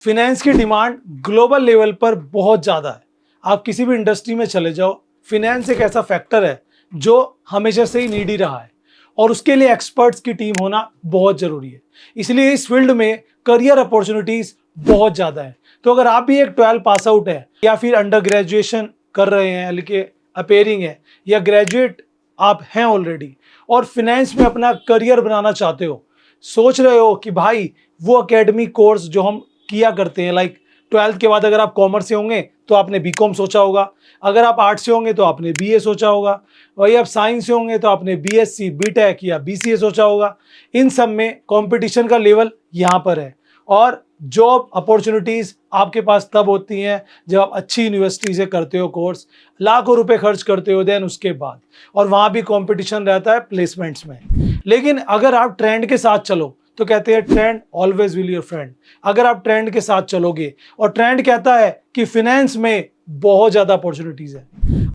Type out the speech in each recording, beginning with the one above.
Finance की demand global level पर बहुत ज़्यादा है। आप किसी भी इंडस्ट्री में चले जाओ, फिनेंस एक ऐसा फैक्टर है जो हमेशा से ही नीडी रहा है और उसके लिए एक्सपर्ट्स की टीम होना बहुत ज़रूरी है। इसलिए इस फील्ड में करियर अपॉर्चुनिटीज़ बहुत ज़्यादा है। तो अगर आप भी एक 12 पास आउट है या फिर अंडर ग्रेजुएशन कर रहे हैं, लिखे अपेयरिंग है, या ग्रेजुएट आप हैं ऑलरेडी और फिनेंस में अपना करियर बनाना चाहते हो, सोच रहे हो कि भाई वो एकेडमिक कोर्स जो हम किया करते हैं, लाइक 12th के बाद अगर आप कॉमर्स से होंगे तो आपने बीकॉम सोचा होगा, अगर आप आर्ट्स से होंगे तो आपने बीए सोचा होगा, वही आप साइंस से होंगे तो आपने बीएससी, बीटेक या बीसीए सोचा होगा। इन सब में कंपटीशन का लेवल यहाँ पर है और जॉब अपॉर्चुनिटीज़ आपके पास तब होती हैं जब आप अच्छी यूनिवर्सिटी से करते हो कोर्स, लाखों रुपए खर्च करते हो देन उसके बाद, और वहाँ भी कंपटीशन रहता है प्लेसमेंट्स में। लेकिन अगर आप ट्रेंड के साथ चलो तो कहते हैं trend always will your friend. अगर आप ट्रेंड के साथ चलोगे और ट्रेंड कहता है कि फिनेंस में बहुत ज़्यादा अपॉर्चुनिटीज़ है,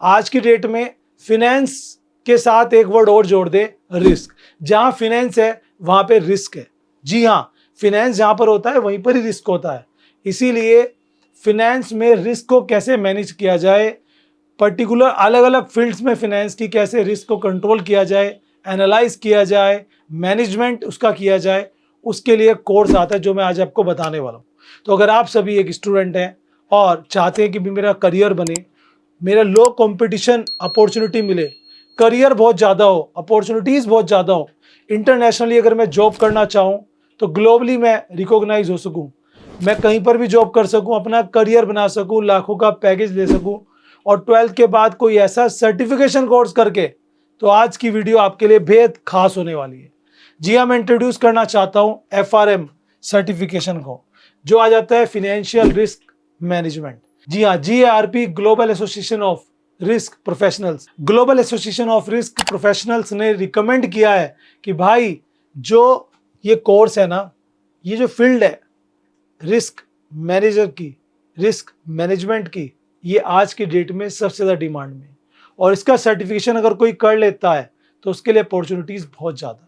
आज की डेट में फिनेंस के साथ एक वर्ड और जोड़ दे, रिस्क। जहाँ फिनेंस है वहाँ पे रिस्क है। जी हाँ, फिनेंस जहाँ पर होता है वहीं पर ही रिस्क होता है। इसीलिए फिनेंस में रिस्क को कैसे मैनेज किया जाए, पर्टिकुलर अलग अलग फील्ड्स में फिनेंस की कैसे रिस्क को कंट्रोल किया जाए, एनालाइज किया जाए, मैनेजमेंट उसका किया जाए, उसके लिए कोर्स आता है जो मैं आज आपको बताने वाला हूँ। तो अगर आप सभी एक स्टूडेंट हैं और चाहते हैं कि भी मेरा करियर बने, मेरा लो कंपटीशन अपॉर्चुनिटी मिले, करियर बहुत ज़्यादा हो, अपॉर्चुनिटीज़ बहुत ज़्यादा हो, इंटरनेशनली अगर मैं जॉब करना चाहूँ तो ग्लोबली मैं रिकॉग्नाइज हो सकूँ, मैं कहीं पर भी जॉब कर सकूँ, अपना करियर बना सकूँ, लाखों का पैकेज ले सकूँ, और 12th के बाद कोई ऐसा सर्टिफिकेशन कोर्स करके, तो आज की वीडियो आपके लिए बेहद खास होने वाली है। जी हाँ, मैं इंट्रोड्यूस करना चाहता हूँ FRM सर्टिफिकेशन को, जो आ जाता है फिनेंशियल रिस्क मैनेजमेंट। जी हाँ, GARP global association of risk professionals, global association of risk professionals ने रिकमेंड किया है कि भाई जो ये कोर्स है ना, ये जो फील्ड है रिस्क मैनेजर की, रिस्क मैनेजमेंट की, ये आज की डेट में सबसे ज़्यादा डिमांड में है और इसका सर्टिफिकेशन अगर कोई कर लेता है तो उसके लिए अपॉर्चुनिटीज़ बहुत ज़्यादा है।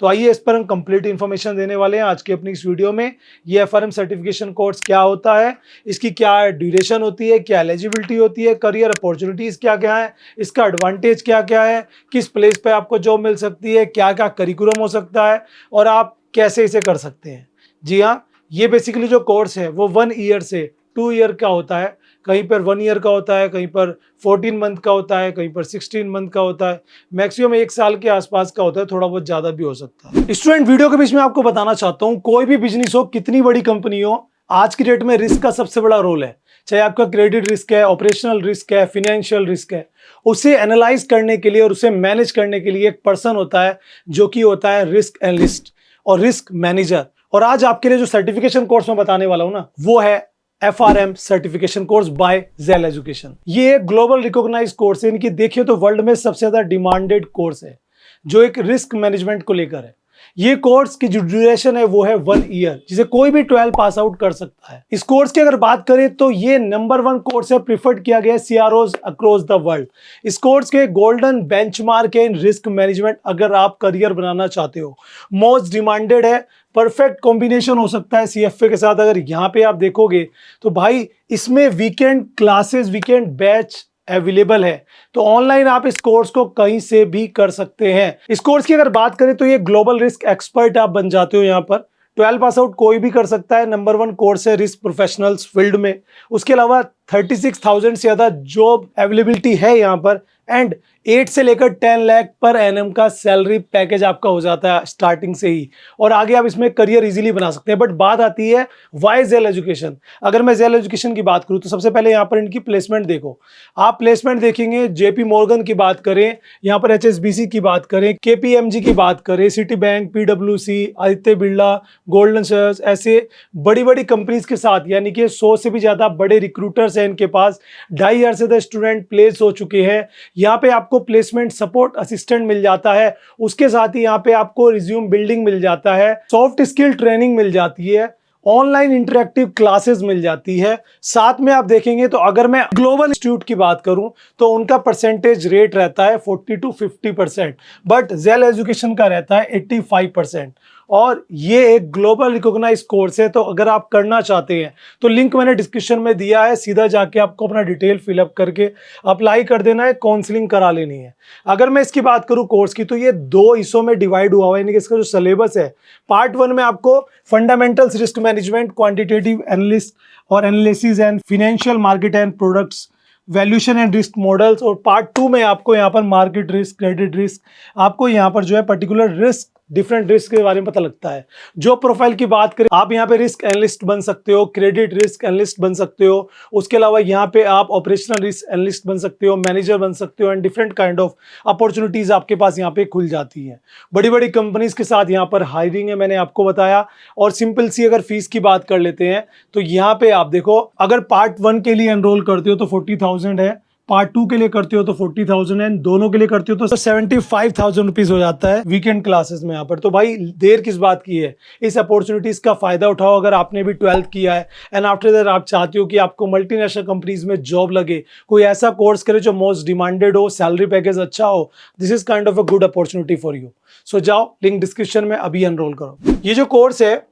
तो आइए इस पर हम कंप्लीट इन्फॉर्मेशन देने वाले हैं आज की अपनी इस वीडियो में। ये FRM सर्टिफिकेशन कोर्स क्या होता है, इसकी क्या ड्यूरेशन होती है, क्या एलिजिबिलिटी होती है, करियर अपॉर्चुनिटीज़ क्या क्या है, इसका एडवांटेज क्या क्या है, किस प्लेस पे आपको जॉब मिल सकती है, क्या क्या करिकुलम हो सकता है और आप कैसे इसे कर सकते हैं। जी हाँ, ये बेसिकली जो कोर्स है वो 1 ईयर से 2 ईयर का होता है। कहीं पर 1 ईयर का होता है, कहीं पर 14 मंथ का होता है, कहीं पर 16 मंथ का होता है, मैक्सिमम 1 साल के आसपास का होता है, थोड़ा बहुत ज़्यादा भी हो सकता है। स्टूडेंट, वीडियो के बीच में आपको बताना चाहता हूँ, कोई भी बिजनेस हो, कितनी बड़ी कंपनी हो, आज की डेट में रिस्क का सबसे बड़ा रोल है। चाहे आपका क्रेडिट रिस्क है, ऑपरेशनल रिस्क है, फिनेंशियल रिस्क है, उसे एनालाइज करने के लिए और उसे मैनेज करने के लिए एक पर्सन होता है जो कि होता है रिस्क एनालिस्ट और रिस्क मैनेजर। और आज आपके लिए जो सर्टिफिकेशन कोर्स मैं बताने वाला हूं ना, वो है FRM certification course by Zell Education. ये ग्लोबल रिकॉग्नाइज्ड कोर्स है, इनकी देखिए तो वर्ल्ड में सबसे ज्यादा डिमांडेड कोर्स है जो एक रिस्क मैनेजमेंट को लेकर है। ये कोर्स की जो ड्यूरेशन है वो है 1 ईयर, जिसे कोई भी 12 पास आउट कर सकता है। इस कोर्स की अगर बात करें तो ये नंबर 1 कोर्स है, प्रिफर्ड किया गया है CROs अक्रॉस द वर्ल्ड। इस कोर्स के गोल्डन बेंचमार्क है इन रिस्क मैनेजमेंट। अगर आप करियर बनाना चाहते हो, मोस्ट डिमांडेड है, परफेक्ट कॉम्बिनेशन हो सकता है CFA के साथ। अगर यहाँ पे आप देखोगे तो भाई इसमें weekend classes, weekend batch available है, तो ऑनलाइन आप इस कोर्स को कहीं से भी कर सकते हैं। इस कोर्स की अगर बात करें तो ये ग्लोबल रिस्क एक्सपर्ट आप बन जाते हो। यहाँ पर 12 पास आउट कोई भी कर सकता है। नंबर 1 कोर्स है रिस्क प्रोफेशनल्स फील्ड में। उसके अलावा 36,000 से ज़्यादा जॉब अवेलेबिलिटी है यहाँ पर, एंड 8 से लेकर 10 लाख पर एनएम का सैलरी पैकेज आपका हो जाता है स्टार्टिंग से ही, और आगे आप इसमें करियर इजीली बना सकते हैं। बट बात आती है वाई जेल एजुकेशन। अगर मैं जेल एजुकेशन की बात करूं तो सबसे पहले यहाँ पर इनकी प्लेसमेंट देखो। आप प्लेसमेंट देखेंगे, JP मॉर्गन की बात करें, यहाँ पर HSBC की बात करें, KPMG की बात करें, Citibank, PwC, Aditya Birla, Goldman सैक्स, ऐसे बड़ी बड़ी कंपनीज के साथ, यानी कि 100 से भी ज़्यादा बड़े रिक्रूटर्स हैं इनके पास। 2.5 ईयर से स्टूडेंट प्लेस हो चुके हैं। यहाँ पे आपको प्लेसमेंट सपोर्ट असिस्टेंट मिल जाता है, उसके साथ ही यहाँ पे आपको रिज्यूम बिल्डिंग मिल जाता है, सॉफ्ट स्किल ट्रेनिंग मिल जाती है, ऑनलाइन इंटरेक्टिव क्लासेस मिल जाती है। साथ में आप देखेंगे तो अगर मैं ग्लोबल इंस्टीट्यूट की बात करूं तो उनका परसेंटेज रेट रहता है 40 to 50%, बट जेल एजुकेशन का रहता है 85%। और ये एक ग्लोबल रिकॉग्नाइज कोर्स है। तो अगर आप करना चाहते हैं तो लिंक मैंने डिस्क्रिप्शन में दिया है, सीधा जाके आपको अपना डिटेल फिलअप करके अप्लाई कर देना है, काउंसलिंग करा लेनी है। अगर मैं इसकी बात करूं कोर्स की, तो ये 2 हिस्सों में डिवाइड हुआ हुआ है। यानी कि इसका जो सिलेबस है, पार्ट 1 में आपको fundamentals risk management, quantitative analyst और analysis and financial market and products, valuation and risk models, और पार्ट 2 में आपको यहाँ पर मार्केट रिस्क, क्रेडिट रिस्क, आपको यहाँ पर जो है पर्टिकुलर रिस्क, डिफरेंट रिस्क के बारे में पता लगता है। जो प्रोफाइल की बात करें, आप यहाँ पे रिस्क एनालिस्ट बन सकते हो, क्रेडिट रिस्क एनालिस्ट बन सकते हो, उसके अलावा यहाँ पे आप ऑपरेशनल रिस्क एनालिस्ट बन सकते हो, मैनेजर बन सकते हो, and different kind of opportunities आपके पास यहाँ पे खुल जाती हैं। बड़ी बड़ी कंपनीज के साथ यहाँ पर हायरिंग है, मैंने आपको बताया। और सिंपल सी अगर फीस की बात कर लेते हैं तो यहाँ पे आप देखो, अगर पार्ट 1 के लिए एनरोल करते हो तो 40,000 है, पार्ट 2 के लिए करते हो तो 40,000 है, दोनों के लिए करते हो तो 75,000 रुपीज हो जाता है वीकेंड क्लासेस में यहाँ पर। तो भाई देर किस बात की है, इस अपॉर्चुनिटीज का फायदा उठाओ। अगर आपने भी 12th किया है एंड आफ्टर दैट आप चाहते हो कि आपको मल्टीनेशनल कंपनीज में जॉब लगे, कोई ऐसा कोर्स करे जो मोस्ट डिमांडेड हो, सैलरी पैकेज अच्छा हो, this is kind of a good opportunity for you. So जाओ, लिंक डिस्क्रिप्शन में अभी एनरोल करो। ये जो कोर्स है,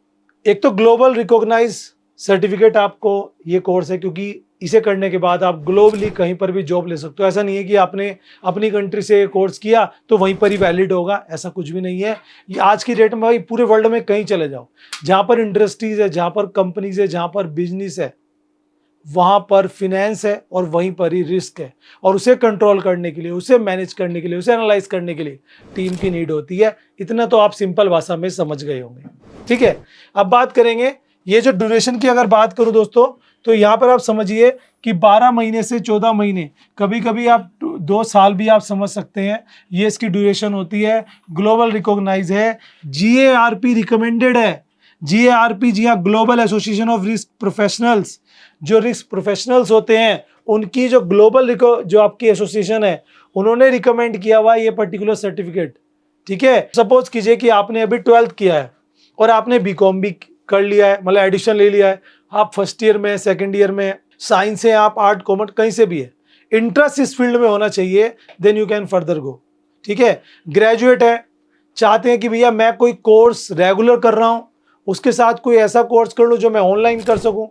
एक तो ग्लोबल रिकॉग्नाइज सर्टिफिकेट आपको ये कोर्स है, क्योंकि इसे करने के बाद आप ग्लोबली कहीं पर भी जॉब ले सकते हो। ऐसा नहीं है कि आपने अपनी कंट्री से कोर्स किया तो वहीं पर ही वैलिड होगा, ऐसा कुछ भी नहीं है। ये आज की डेट में भाई पूरे वर्ल्ड में कहीं चले जाओ, जहां पर इंडस्ट्रीज है, जहां पर कंपनीज है, जहां पर बिजनेस है, वहां पर फिनेंस है और वहीं पर ही रिस्क है। और उसे कंट्रोल करने के लिए, उसे मैनेज करने के लिए, उसे एनालाइज करने के लिए टीम की नीड होती है। इतना तो आप सिंपल भाषा में समझ गए होंगे। ठीक है, अब बात करेंगे ये जो ड्यूरेशन की अगर बात करूं दोस्तों, तो यहाँ पर आप समझिए कि 12 महीने से 14 महीने, कभी कभी आप 2 साल भी आप समझ सकते हैं, ये इसकी ड्यूरेशन होती है। ग्लोबल रिकॉग्नाइज है, GARP रिकमेंडेड है। GARP, जी हाँ, global association of risk professionals, जो रिस्क प्रोफेशनल्स होते हैं उनकी जो ग्लोबल जो आपकी एसोसिएशन है, उन्होंने रिकमेंड किया हुआ ये पर्टिकुलर सर्टिफिकेट। ठीक है, सपोज कीजिए कि आपने अभी 12th किया है और आपने BCom भी कर लिया है, मतलब एडिशन ले लिया है, आप फर्स्ट ईयर में, सेकंड ईयर में, साइंस है, आप आर्ट, कॉमर्स, कहीं से भी है, इंटरेस्ट इस फील्ड में होना चाहिए, then you can further go. ठीक है, ग्रेजुएट है, चाहते हैं कि भैया मैं कोई कोर्स रेगुलर कर रहा हूं, उसके साथ कोई ऐसा कोर्स कर लूं जो मैं ऑनलाइन कर सकूं,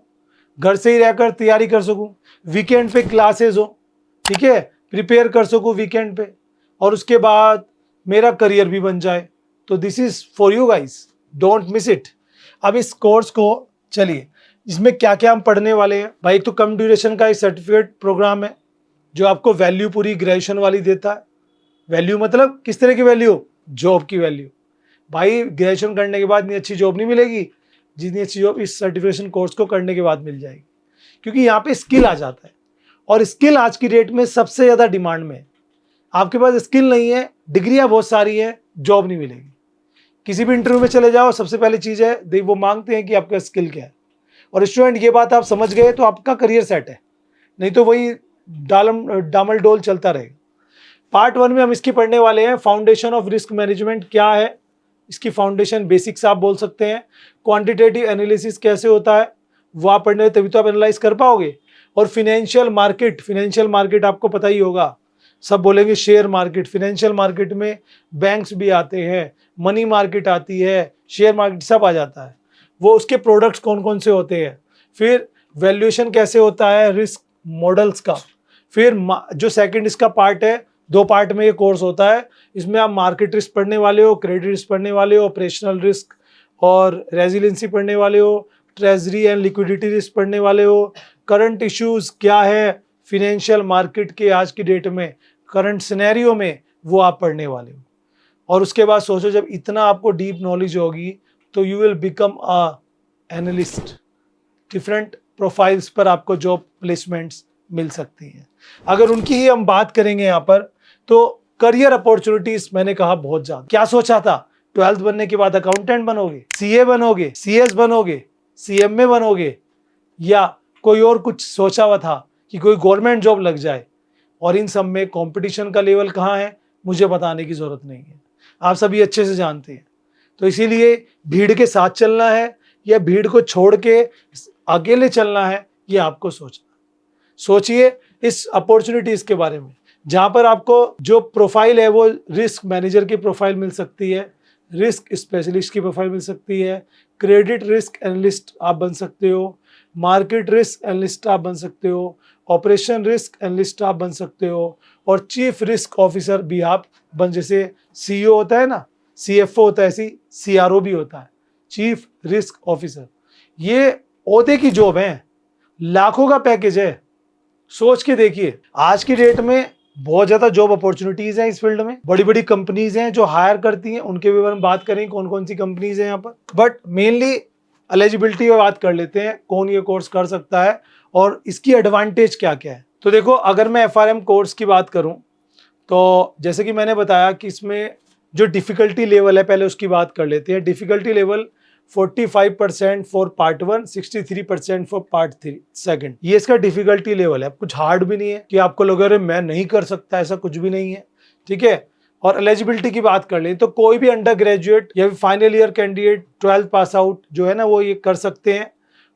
घर से ही रहकर तैयारी कर सकूं, वीकेंड पे क्लासेस हो, ठीक है, प्रिपेयर कर सकूं वीकेंड पे, और उसके बाद मेरा करियर भी बन जाए। तो this is for you guys, don't miss it. अब इस कोर्स को चलिए, इसमें क्या क्या हम पढ़ने वाले हैं भाई। एक तो कम ड्यूरेशन का एक सर्टिफिकेट प्रोग्राम है जो आपको वैल्यू पूरी ग्रेजुएशन वाली देता है। वैल्यू मतलब किस तरह की वैल्यू, जॉब की वैल्यू। भाई ग्रेजुएशन करने के बाद इतनी अच्छी जॉब नहीं मिलेगी जितनी अच्छी जॉब इस सर्टिफिकेशन कोर्स को करने के बाद मिल जाएगी, क्योंकि यहाँ पे स्किल आ जाता है, और स्किल आज की डेट में सबसे ज़्यादा डिमांड में है। आपके पास स्किल नहीं है, डिग्रियाँ बहुत सारी हैं, जॉब नहीं मिलेगी। किसी भी इंटरव्यू में चले जाओ, सबसे पहली चीज़ है वो मांगते हैं कि आपका स्किल क्या है। और स्टूडेंट ये बात आप समझ गए तो आपका करियर सेट है, नहीं तो वही डामल डोल चलता रहेगा। पार्ट 1 में हम इसकी पढ़ने वाले हैं, फाउंडेशन ऑफ रिस्क मैनेजमेंट क्या है, इसकी फाउंडेशन बेसिक्स आप बोल सकते हैं। क्वांटिटेटिव एनालिसिस कैसे होता है वो आप पढ़ने, तभी तो आप एनालाइज कर पाओगे। और फिनेंशियल मार्केट आपको पता ही होगा, सब बोलेंगे शेयर मार्केट, फिनेंशियल मार्केट में बैंक्स भी आते हैं, मनी मार्केट आती है, शेयर मार्केट सब आ जाता है। वो उसके प्रोडक्ट्स कौन कौन से होते हैं, फिर वैल्यूएशन कैसे होता है रिस्क मॉडल्स का, फिर जो सेकंड इसका पार्ट है, 2 पार्ट में ये कोर्स होता है। इसमें आप मार्केट रिस्क पढ़ने वाले हो, क्रेडिट रिस्क पढ़ने वाले हो, ऑपरेशनल रिस्क और रेजिलेंसी पढ़ने वाले हो, ट्रेजरी एंड लिक्विडिटी रिस्क पढ़ने वाले हो, करंट इश्यूज क्या है फिनेंशियल मार्केट के आज की डेट में, करंट सिनेरियो में, वो आप पढ़ने वाले हो। और उसके बाद सोचो, जब इतना आपको डीप नॉलेज होगी तो you will become a analyst. Different profiles पर आपको जॉब प्लेसमेंट्स मिल सकती हैं। अगर उनकी ही हम बात करेंगे यहाँ पर, तो करियर अपॉर्चुनिटीज मैंने कहा बहुत ज्यादा। क्या सोचा था, 12th बनने के बाद अकाउंटेंट बनोगे, CA बनोगे, CS बनोगे, CMA बनोगे, या कोई और कुछ सोचा हुआ था कि कोई गवर्नमेंट जॉब लग जाए। और इन सब में कंपटीशन का लेवल कहाँ है मुझे बताने की जरूरत नहीं है, आप सभी अच्छे से जानते हैं। तो इसीलिए भीड़ के साथ चलना है या भीड़ को छोड़ के अकेले चलना है, ये आपको सोचना। सोचिए इस अपॉर्चुनिटीज के बारे में, जहां पर आपको जो प्रोफाइल है वो रिस्क मैनेजर की प्रोफाइल मिल सकती है, रिस्क स्पेशलिस्ट की प्रोफाइल मिल सकती है, क्रेडिट रिस्क एनालिस्ट आप बन सकते हो, मार्केट रिस्क एनालिस्ट आप बन सकते हो, ऑपरेशन रिस्क एनालिस्ट आप बन सकते हो, और चीफ रिस्क ऑफिसर भी आप जैसे सीईओ होता है ना, सीएफओ होता है, ऐसी सीआरओ भी होता है, चीफ रिस्क ऑफिसर। ये ओहदे की जॉब है, लाखों का पैकेज है। सोच के देखिए, आज की डेट में बहुत ज्यादा जॉब अपॉर्चुनिटीज हैं इस फील्ड में, बड़ी बड़ी कंपनीज हैं जो हायर करती हैं, उनके बारे में बात करें कौन कौन सी कंपनीज हैं यहाँ पर। बट मेनली एलिजिबिलिटी में बात कर लेते हैं, कौन ये कोर्स कर सकता है और इसकी एडवांटेज क्या क्या है। तो देखो, अगर मैं एफआरएम कोर्स की बात करूं तो जैसे कि मैंने बताया कि इसमें जो डिफिकल्टी लेवल है, पहले उसकी बात कर लेते हैं। Difficulty level 45% for part 1, 63% for part 3 second. ये इसका डिफिकल्टी लेवल है, कुछ हार्ड भी नहीं है कि आपको लगे अरे मैं नहीं कर सकता, ऐसा कुछ भी नहीं है, ठीक है। और एलिजिबिलिटी की बात कर लें तो कोई भी अंडर ग्रेजुएट या final year candidate 12th pass out जो है ना, वो ये कर सकते हैं।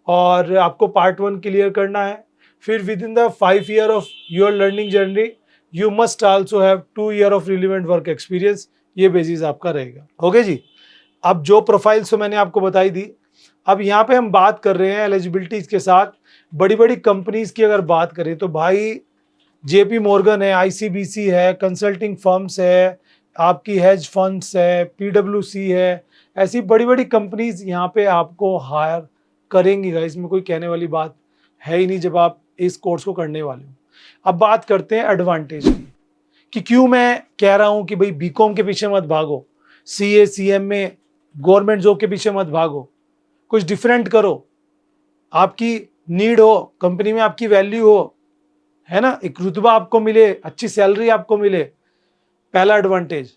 और आपको पार्ट 1 क्लियर करना है, फिर with in the 5 year of your learning journey you must also have 2 year of relevant work experience. ये बेसिस आपका रहेगा। ओके जी, अब जो प्रोफाइल्स मैंने आपको बताई दी, अब यहाँ पे हम बात कर रहे हैं एलिजिबिलिटीज के साथ बड़ी बड़ी कंपनीज की। अगर बात करें तो भाई जेपी मॉर्गन है, आईसीबीसी है, कंसल्टिंग फर्म्स है, आपकी हेज फंड्स है, पीडब्ल्यूसी है, ऐसी बड़ी बड़ी कंपनीज यहाँ पे आपको हायर करेंगी। इसमें कोई कहने वाली बात है ही नहीं जब आप इस कोर्स को करने वाले हो। अब बात करते हैं एडवांटेज की कि क्यों मैं कह रहा हूँ कि भाई बीकॉम के पीछे मत भागो, सीए सीएम में गवर्नमेंट जॉब के पीछे मत भागो, कुछ डिफरेंट करो, आपकी नीड हो, कंपनी में आपकी वैल्यू हो, है ना, एक रुतबा आपको मिले, अच्छी सैलरी आपको मिले। पहला एडवांटेज,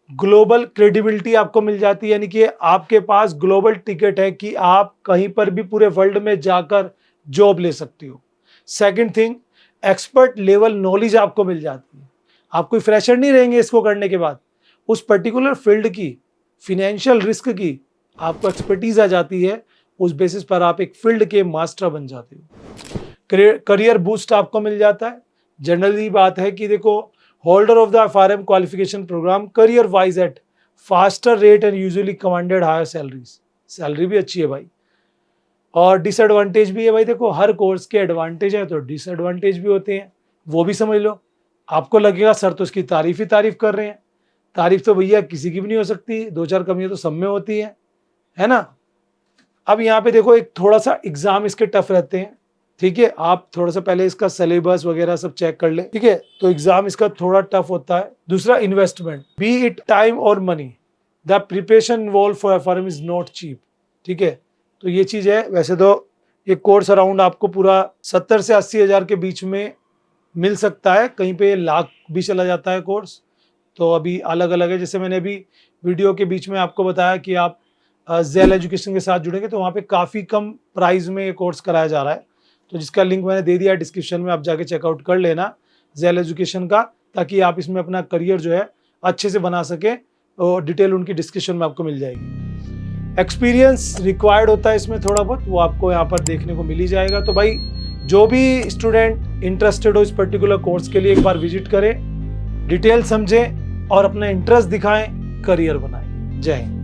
ग्लोबल क्रेडिबिलिटी आपको मिल जाती है, यानी कि आपके पास ग्लोबल टिकट है कि आप कहीं पर भी पूरे वर्ल्ड में जाकर जॉब ले सकती हो। Second thing, expert level knowledge आपको मिल जाती है, आप कोई फ्रेशर नहीं रहेंगे इसको करने के बाद, उस पर्टिकुलर फील्ड की फिनेंशियल रिस्क की आपको एक्सपर्टीज आ जाती है, उस बेसिस पर आप एक फील्ड के मास्टर बन जाते हो। करियर बूस्ट आपको मिल जाता है। जनरली बात है कि देखो, holder of the FRM qualification program career wise at faster rate and usually commanded higher salaries, salary भी अच्छी है भाई। और डिसएडवांटेज भी है भाई, देखो हर कोर्स के एडवांटेज है तो डिसएडवांटेज भी होते हैं, वो भी समझ लो। आपको लगेगा सर तो इसकी तारीफ ही तारीफ कर रहे हैं, तारीफ तो भैया किसी की भी नहीं हो सकती, 2-4 कमियां तो सब में होती है ना। अब यहाँ पे देखो, एक थोड़ा सा एग्जाम इसके टफ रहते हैं, ठीक है। आप थोड़ा सा पहले इसका सिलेबस वगैरह सब चेक कर ले, ठीक है। तो एग्जाम इसका थोड़ा टफ होता है। दूसरा, इन्वेस्टमेंट, बी इट टाइम और money, the preparation involve for FRM is not cheap, ठीक है। तो ये चीज है। वैसे तो ये कोर्स अराउंड आपको पूरा 70 से 80 हज़ार के बीच में मिल सकता है, कहीं पे लाख भी चला जाता है कोर्स, तो अभी अलग अलग है। जैसे मैंने अभी वीडियो के बीच में आपको बताया कि आप जेल एजुकेशन के साथ जुड़ेंगे तो वहाँ पे काफ़ी कम प्राइस में ये कोर्स कराया जा रहा है, तो जिसका लिंक मैंने दे दिया डिस्क्रिप्शन में, आप जाके चेकआउट कर लेना जेल एजुकेशन का, ताकि आप इसमें अपना करियर जो है अच्छे से बना सके, और डिटेल उनकी डिस्क्रिप्शन में आपको मिल जाएगी। एक्सपीरियंस रिक्वायर्ड होता है इसमें थोड़ा बहुत, वो आपको यहाँ पर देखने को मिल ही जाएगा। तो भाई जो भी स्टूडेंट इंटरेस्टेड हो इस पर्टिकुलर कोर्स के लिए, एक बार विजिट करें, डिटेल समझें और अपना इंटरेस्ट दिखाएं, करियर बनाएं। जय हिंद।